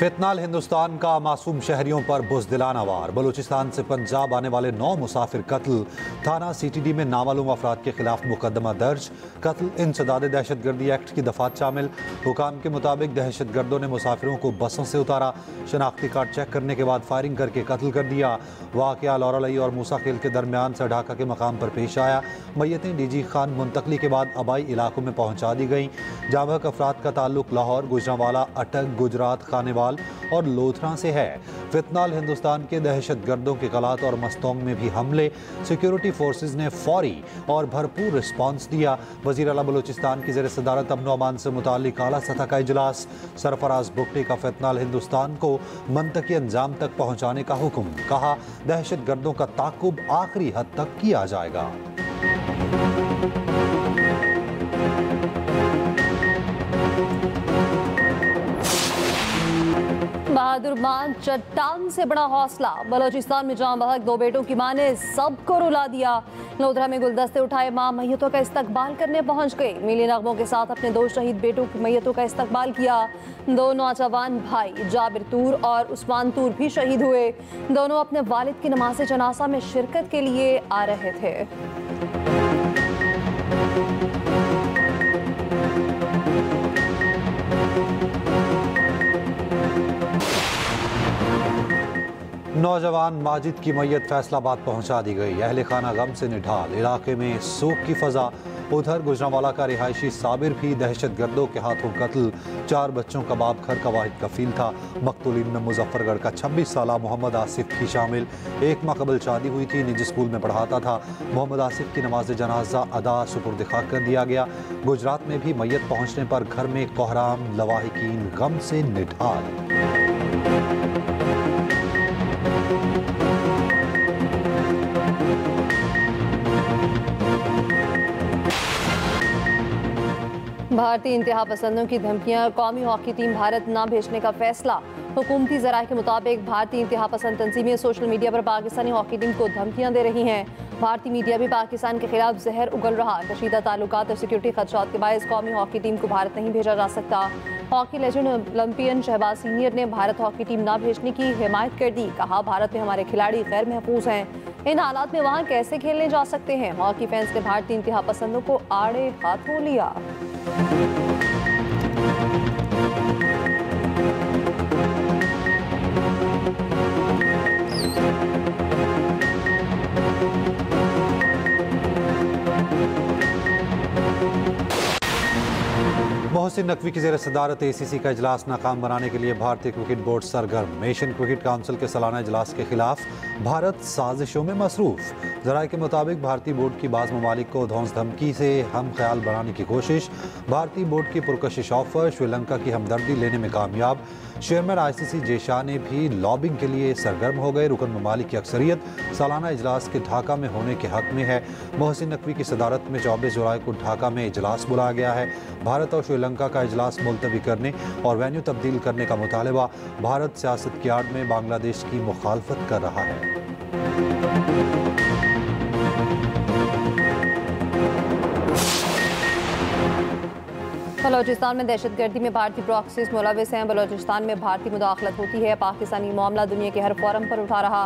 फितनाल हिंदुस्तान का मासूम शहरियों पर बुज़दिलाना वार। बलूचिस्तान से पंजाब आने वाले 9 मुसाफिर कत्ल। थाना सीटीडी में नामालूम अफराद के खिलाफ मुकदमा दर्ज। कत्ल इंसदाद दहशतगर्दी एक्ट की दफात शामिल। हुकाम के मुताबिक दहशतगर्दों ने मुसाफिरों को बसों से उतारा, शनाख्ती कार्ड चेक करने के बाद फायरिंग करके कत्ल कर दिया। वाक़या लौरालई और मूसा खेल के दरमियान सढ़ाका के मकाम पर पेश आया। मैयतें डीजी खान मुंतकली के बाद आबाई इलाकों में पहुँचा दी गईं। जाबहक अफराद का ताल्लुक लाहौर, गुजरांवाला, अटक, गुजरात, खानेवाल और लोथरा से है। फितनाल हिंदुस्तान के दहशतगर्दों के गलात और मस्तोंग में भी हमले। सिक्योरिटी फोर्सेज ने फौरी और भरपूर रिस्पांस दिया। वजीर आला बलूचिस्तान की ज़ेर सदारत अमन व अमान से मुताल्लिक आला सतह का इजलास। सरफराज भुट्टो का फितनाल हिंदुस्तान को मंतकी अंजाम तक पहुँचाने का हुक्म। कहा, दहशतगर्दों का ताकुब आखिरी हद तक किया जाएगा। बहादुर मां चट्टान से बड़ा हौसला। बलूचिस्तान में जाम बहक 2 बेटों की मां ने सबको रुला दिया। लोधरा में गुलदस्ते उठाए मां मैयतों का इस्तकबाल करने पहुंच गई। मिली नगमों के साथ अपने 2 शहीद बेटों की मैयतों का इस्तकबाल किया। 2 नौजवान भाई जाबिर तूर और उस्मान तूर भी शहीद हुए। दोनों अपने वालिद की नमाज जनाजा में शिरकत के लिए आ रहे थे। नौजवान माजिद की मैयत फैसलाबाद पहुंचा दी गई। अहले खाना गम से निढाल। इलाके में सोग की फजा। उधर गुजरांवाला का रिहायशी साबिर भी दहशतगर्दों के हाथों कत्ल। 4 बच्चों का बाप घर का वाहिद कफील था। मकतूलीन में मुजफ्फरगढ़ का 26 साला मोहम्मद आसिफ भी शामिल। 1 माह कबल शादी हुई थी, निजी स्कूल में पढ़ाता था। मोहम्मद आसिफ की नमाज जनाजा अदा सुपुर्द खाक कर दिया गया। गुजरात में भी मैयत पहुंचने पर घर में कोहराम। लवाहिकीन गम से निढाल। भारतीय इंतहा पसंदों की धमकियां। कौमी हॉकी टीम भारत न भेजने का फैसला। हुकूमती ज़राए के मुताबिक भारतीय इंतहा पसंद तंजीमें सोशल मीडिया पर पाकिस्तानी हॉकी टीम को धमकियां दे रही हैं। भारतीय मीडिया भी पाकिस्तान के खिलाफ जहर उगल रहा। कशीदा ताल्लुकात और सिक्योरिटी खदशात के बायस कौमी हॉकी टीम को भारत नहीं भेजा जा सकता। Hockey legend Olympian Shahbaz senior ने भारत हॉकी टीम न भेजने की हिमायत कर दी। कहा, भारत में हमारे खिलाड़ी गैर महफूज हैं। इन हालात में वहाँ कैसे खेलने जा सकते हैं। हॉकी फैंस ने भारतीय इंतहा पसंदों को आड़े हाथों लिया। मोहसिन नकवी की ज़ेर सदारत ACC का इजलास नाकाम बनाने के लिए भारतीय क्रिकेट बोर्ड सरगर्म। एशियन क्रिकेट काउंसिल के सालाना इजलास के खिलाफ भारत साजिशों में मसरूफ। ज़राए के मुताबिक भारतीय बोर्ड की बाज़ ममालिक को धौंस धमकी से हम ख्याल बनाने की कोशिश। भारतीय बोर्ड की पुरकशिश ऑफर। श्रीलंका की हमदर्दी लेने में कामयाब। चेयरमैन ICC जे शाह ने भी लॉबिंग के लिए सरगर्म हो गए। रुकन ममालिक की अक्सरियत सालाना इजलास के ढाका में होने के हक में है। मोहसिन नकवी की सदारत में 24 जुलाई को ढाका में इजलास बुलाया गया है। भारत और श्रीलंका का इजलास मुलतवी करने और वेन्यू तब्दील करने का मुतालबा। भारत सियासत की आड़ में बांग्लादेश की मुखालफत कर रहा है। बलूचिस्तान में दहशतगर्दी में भारतीय प्रॉक्सीज मुलविस हैं। बलूचिस्तान में भारतीय मुदाखलत होती है। पाकिस्तानी मामला दुनिया के हर फोरम पर उठा रहा।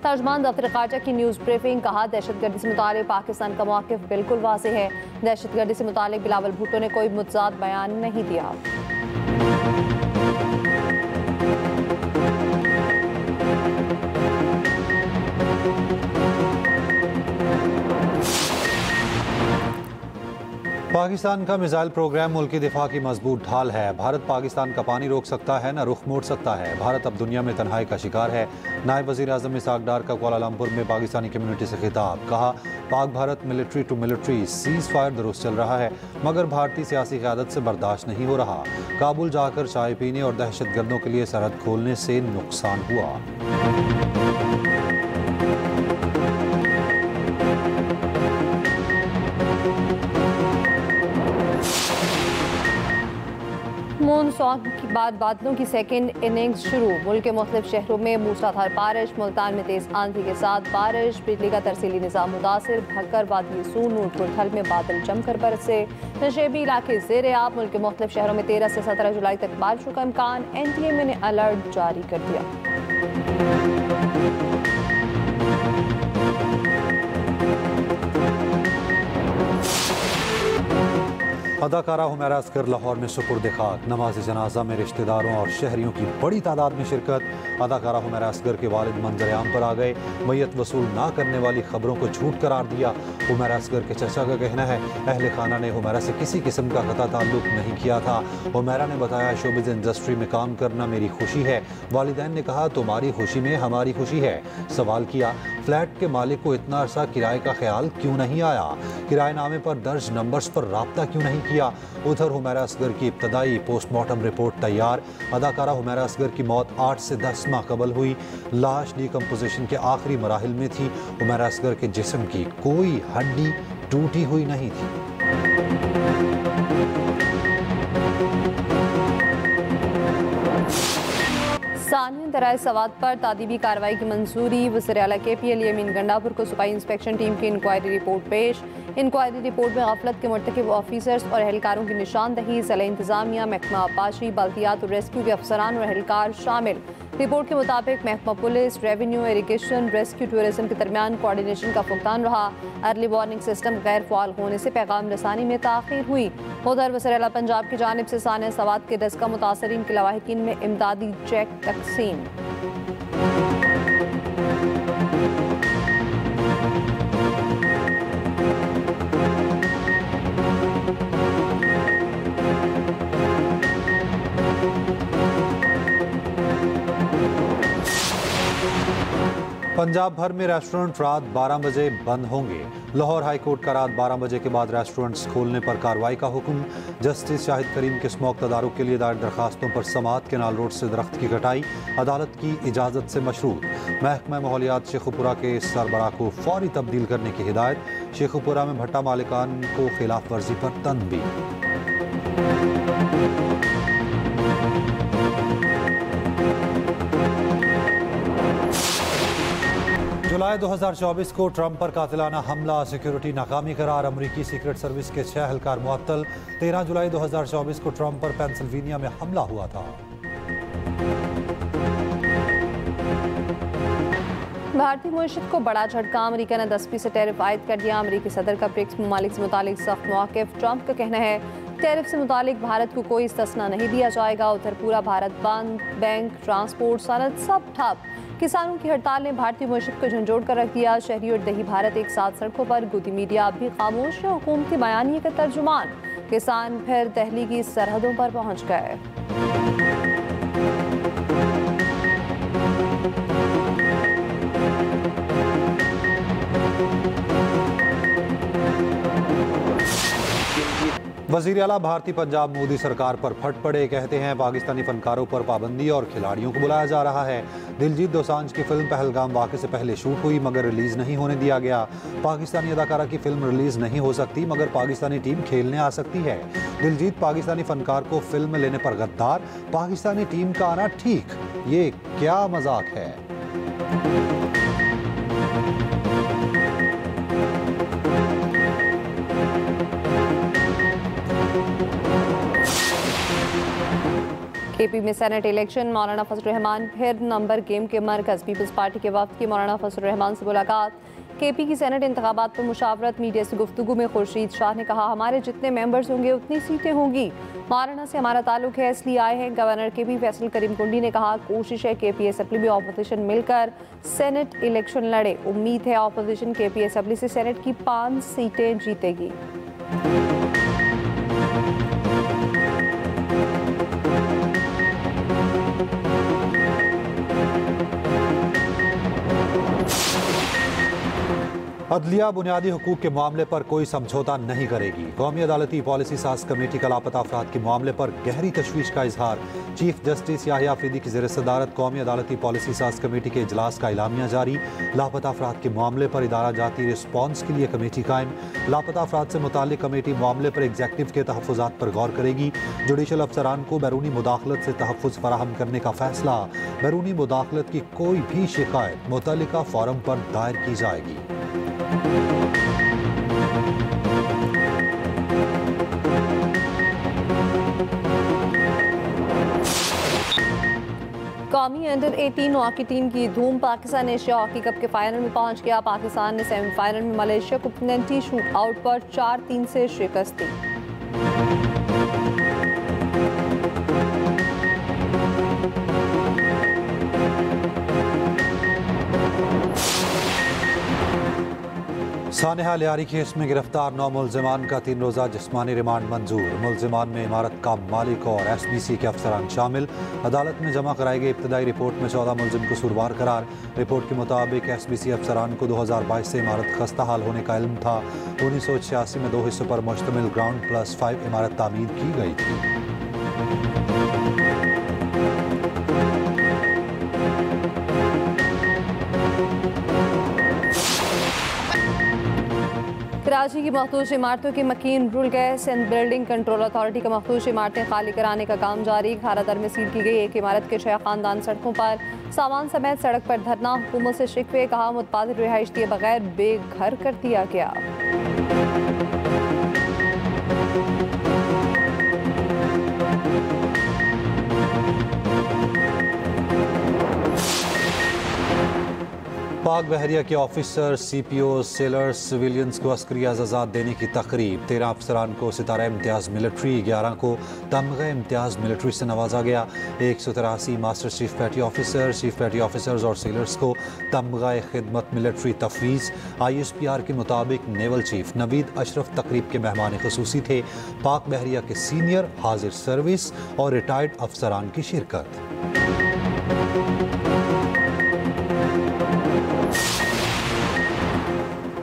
तर्जमान दफ्तर खारजा की न्यूज़ ब्रीफिंग। कहा, दहशतगर्दी से मुतालिक पाकिस्तान का मौक़िफ़ बिल्कुल वाज़ेह है। दहशतगर्दी से मुतालिक बिलावल भुट्टो ने कोई मुतज़ाद बयान नहीं दिया। पाकिस्तान का मिसाइल प्रोग्राम मुल्की दिफा की मजबूत ढाल है। भारत पाकिस्तान का पानी रोक सकता है, न रुख मोड़ सकता है। भारत अब दुनिया में तन्हाई का शिकार है। नायब वज़ीर आज़म इसहाक डार का कुआलालंपुर में पाकिस्तानी कम्युनिटी से खिताब। कहा, Pak Bharat military to military ceasefire दुरुस्त चल रहा है, मगर भारतीय सियासी क़यादत से बर्दाश्त नहीं हो रहा। काबुल जाकर चाय पीने और दहशतगर्दों के लिए सरहद खोलने से नुकसान हुआ। मॉनसून के बाद बादलों की सेकेंड इनिंग्स शुरू। मुल्क के मुख्तलिफ शहरों में मूसलाधार बारिश। मुल्तान में तेज आंधी के साथ बारिश। बिजली का तरसीली निज़ाम मुतासिर। भक्कर, वादी सून, नूरपुर थल में बादल जमकर बरसे। नशेबी इलाके ज़ेर आब। मुल्क के मुख्तलिफ शहरों में 13 से 17 जुलाई तक बारिशों का इम्कान। NTA ने अलर्ट जारी कर दिया। अदाकारा हुमैरा असगर लाहौर में सुपुर्द खाक। नमाज जनाजा में रिश्तेदारों और शहरियों की बड़ी तादाद में शिरकत। अदाकारा हुमैरा असगर के वालिद मंजर-ए-आम पर आ गए। मैयत वसूल ना करने वाली खबरों को झूठ करार दिया। हुमैरा असगर के चचा का कहना है अहले खाना ने हुमैरा से किसी किस्म का कता ताल्लुक नहीं किया था। हुमैरा ने बताया शोबिज इंडस्ट्री में काम करना मेरी खुशी है। वालिदैन ने कहा तुम्हारी खुशी में हमारी खुशी है। सवाल किया फ्लैट के मालिक को इतना अरसा किराए का ख्याल क्यों नहीं आया, किराएनामे पर दर्ज नंबर्स पर राब्ता क्यों नहीं किया। उधर हुमैरा असगर की इब्तदाई पोस्टमार्टम रिपोर्ट तैयार। अदाकारा हुमैरा असगर की मौत 8 से 10 माह कबल हुई। लाश डिकम्पोजिशन के आखिरी मराहिल में थी। हुमैरा असगर के जिस्म की कोई हड्डी टूटी हुई नहीं थी। सानिया दराए सवाद पर तादीबी कार्रवाई की मंजूरी। वज़ीर-ए-आला KP अली अमीन गंडापुर को सूबाई इंस्पेक्शन टीम की इंक्वायरी रिपोर्ट पेश। इंक्वायरी रिपोर्ट में गफलत के मुर्तकिब ऑफिसर्स और एहलकारों की निशानदही। ज़िला इंतजामिया, महकमा आबाशी, बल्दियात और रेस्क्यू के अफसरान और एहलकार शामिल। रिपोर्ट के मुताबिक महकमा police, revenue, irrigation, rescue, tourism के दरमियान कोऑर्डिनेशन का फुकदान रहा। अर्ली वार्निंग सिस्टम गैर फ़ाल होने से पैगाम रसानी में ताख़ीर हुई। उधर वज़ीर-ए-आला पंजाब की जानिब से सानिया सवाद के दस्तगा मुतासरीन के लवाहिकीन में इमदादी चेक तकसीम। पंजाब भर में रेस्टोरेंट रात 12 बजे बंद होंगे। लाहौर हाई कोर्ट का रात 12 बजे के बाद रेस्टोरेंट्स खोलने पर कार्रवाई का हुक्म। जस्टिस शाहिद करीम के स्मोक तदारुक के लिए दायर दरखास्तों पर समात केनाल रोड से दरख्त की कटाई अदालत की इजाज़त से मशरूत। महकमा माहौलियात शेखुपुरा के सरबराह को फौरी तब्दील करने की हिदायत। शेखुपुरा में भट्टा मालिकान को खिलाफ वर्जी पर तनबीह। जुलाई 2024 को ट्रंप पर कातिलाना हमला सिक्योरिटी नाकामी करार। अमरीकी सीक्रेट सर्विस के 6 एहलकार मुअत्तल। 13 जुलाई 2024 को ट्रंप पर पेंसिल्वेनिया में हमला हुआ था। भारतीय मईशत को बड़ा झटका। अमरीका ने 10% टैरिफ आयद कर दिया। अमरीकी सदर का ब्रिक्स ममालिक से मुतालिक सख्त मौक़िफ़। ट्रंप का कहना है टैरिफ से मुतालिक भारत को कोई इस्तिस्ना नहीं दिया जाएगा। उधर पूरा भारत बंद। बैंक, ट्रांसपोर्ट, सनत सब ठप। किसानों की हड़ताल ने भारतीय मईशत को झंझोड़ कर रख दिया। शहरी और दही भारत एक साथ सड़कों पर। गोदी मीडिया अब भी खामोश है। हुकूमती बयानिए का तर्जुमान। किसान फिर दहली की सरहदों पर पहुंच गए। वज़ीर आला भारतीय पंजाब मोदी सरकार पर फट पड़े। कहते हैं पाकिस्तानी फनकारों पर पाबंदी और खिलाड़ियों को बुलाया जा रहा है। दिलजीत दोसांझ की फिल्म पहलगाम वाक़े से पहले शूट हुई मगर रिलीज़ नहीं होने दिया गया। पाकिस्तानी अदाकारा की फिल्म रिलीज़ नहीं हो सकती मगर पाकिस्तानी टीम खेलने आ सकती है। दिलजीत पाकिस्तानी फनकार को फिल्म लेने पर गद्दार। पाकिस्तानी टीम का आना ठीक, ये क्या मजाक है। KP में सेनेट इलेक्शन। मौलाना फजल रहमान फिर नंबर गेम के मरकज़। पीपल्स पार्टी के वफ्द की मौलाना फजल रहमान से मुलाकात। KP की सेनेट इंतखाबात पर मुशावरत। मीडिया से गुफ्तगू में खुर्शीद शाह ने कहा हमारे जितने मेंबर्स होंगे उतनी सीटें होंगी। मौलाना से हमारा ताल्लुक है इसलिए आए हैं। गवर्नर KP फैसल करीम कुंडी ने कहा कोशिश है KP असेंबली में ऑपोजिशन मिलकर सेनेट इलेक्शन लड़े। उम्मीद है ऑपोजिशन KP असेंबली से सेनेट की 5 सीटें जीतेगी। अदलिया बुनियादी हुकूक के मामले पर कोई समझौता नहीं करेगी। कौमी अदालती पॉलिसी साज कमेटी का लापता अफराद के मामले पर गहरी तशवीश का इजहार। चीफ जस्टिस याहिया अफरीदी की ज़ेर सदारत कौमी अदालती पॉलिसी साज कमेटी के इजलास का इलामिया जारी। लापता अफराद के मामले पर इदारा जाती रिस्पॉन्स के लिए कमेटी कायम। लापता अफराद से मुताल्लिक कमेटी मामले पर एग्जेक्टिव के तहफ़्फ़ुज़ात पर गौर करेगी। जुडिशल अफसरान को बैरूनी मुदाखलत से तहफ़्फ़ुज़ फराहम करने का फैसला। बैरूनी मुदाखलत की कोई भी शिकायत मुतल्लिका फोरम पर दायर की जाएगी। कौमी अंडर 18 हॉकी टीम की धूम। पाकिस्तान एशिया हॉकी कप के फाइनल में पहुंच गया। पाकिस्तान ने सेमीफाइनल में मलेशिया को पेनल्टी शूट आउट पर 4-3 से शिकस्त दी। सानेहा लियारी केस में गिरफ्तार 9 मुल्जिमान का 3 रोज़ा जिस्मानी रिमांड मंजूर। मुल्जिमान में इमारत का मालिक और SBC के अफसरान शामिल। अदालत में जमा कराई गई इब्तदाई रिपोर्ट में 14 मुल्जिम कसूरवार करार। रिपोर्ट के मुताबिक SBC अफसरान को 2022 से इमारत खस्ता हाल होने का इल्म था। 1986 में 2 हिस्सों पर मुश्तमिल ग्राउंड प्लस 5 इमारत तामीर की गई थी। कराची की मखदूश इमारतों की मकीन रुल गैस एंड बिल्डिंग कंट्रोल अथॉरिटी का मखदूश इमारतें खाली कराने का काम जारी। खारादर में सील की गई एक इमारत के 6 खानदान सड़कों पर सामान समेत सड़क पर धरना। हुकूमत से शिकवे। कहा मुतबादिल रिहाइश दिए बगैर बेघर कर दिया गया। पाक बहरिया के ऑफिसर CPO सेलर्स सिविलियंस को अस्करी एजाज़ात देने की तकरीब। 13 अफसरान को सितारा इम्तियाज़ मिलिट्री, 11 को तमग़ा इम्तियाज़ मिलिट्री से नवाजा गया। 183 मास्टर चीफ पैटी ऑफिसर्स और सेलर्स को तमग़ा खिदमत मिलिट्री तफवीज़। ISPR के मुताबिक नेवल चीफ नवीद अशरफ तकरीब के मेहमान ख़ुसूसी थे। पाक बहरिया के सीनियर, हाजिर सर्विस और रिटायर्ड अफसरान की शिरकत।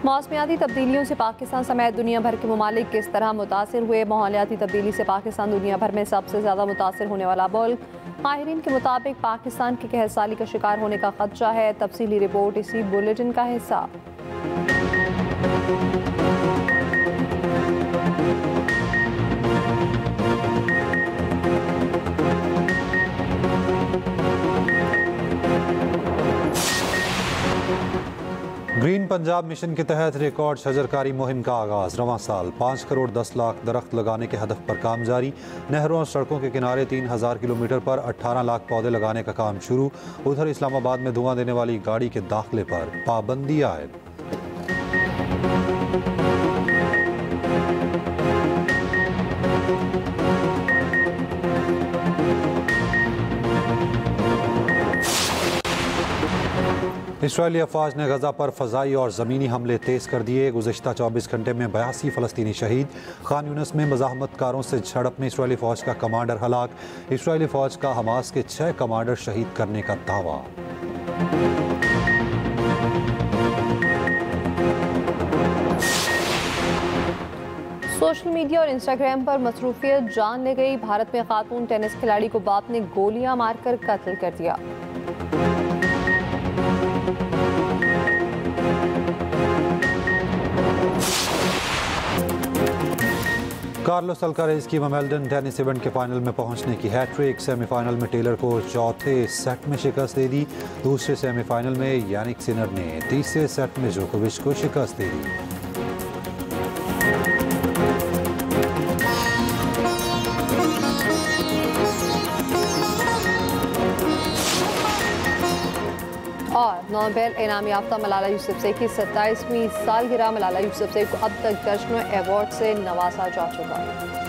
मौसमियाती तब्दीलियों से पाकिस्तान समेत दुनिया भर के ममालिक किस तरह मुतासिर हुए। माहौलियाती तब्दीली से पाकिस्तान दुनिया भर में सबसे ज़्यादा मुतासिर होने वाला मुल्क। माहिरीन के मुताबिक पाकिस्तान की कहरसाली का शिकार होने का खदशा है। तफसीली रिपोर्ट इसी बुलेटिन का हिस्सा। ग्रीन पंजाब मिशन के तहत रिकॉर्ड शजरकारी मुहिम का आगाज। रवां साल 5 करोड़ 10 लाख दरख्त लगाने के हदफ पर काम जारी। नहरों और सड़कों के किनारे 3000 किलोमीटर पर 18 लाख पौधे लगाने का काम शुरू। उधर इस्लामाबाद में धुआं देने वाली गाड़ी के दाखिले पर पाबंदी आयद। इसराइली अफवाज ने गजा पर फ़ज़ाई और ज़मीनी हमले तेज़ कर दिए। गुज़िश्ता 24 घंटे में 82 फ़लस्तीनी शहीद। खान यूनिस में मज़ाहमतकारों से झड़प में इसराइली फ़ौज का कमांडर हलाक। इसराइली फ़ौज का हमास के 6 कमांडर शहीद करने का दावा। सोशल मीडिया और इंस्टाग्राम पर मसरूफियत जान ले गई। भारत में खातून टेनिस खिलाड़ी को बाप ने गोलियां मारकर कत्ल कर दिया। कार्लोस अल्कारेज की विंबलडन टेनिस इवेंट के फाइनल में पहुंचने की हैट्रिक। सेमीफाइनल में टेलर को चौथे सेट में शिकस्त दे दी। दूसरे सेमीफाइनल में यानिक सिनर ने तीसरे सेट में जोकोविच को शिकस्त दे दी। और नोबेल इनाम याफ्ता मलाला यूसुफजई की 27वीं सालगिरह। मलाला यूसुफजई को अब तक दर्जनों अवार्ड से नवाजा जा चुका है।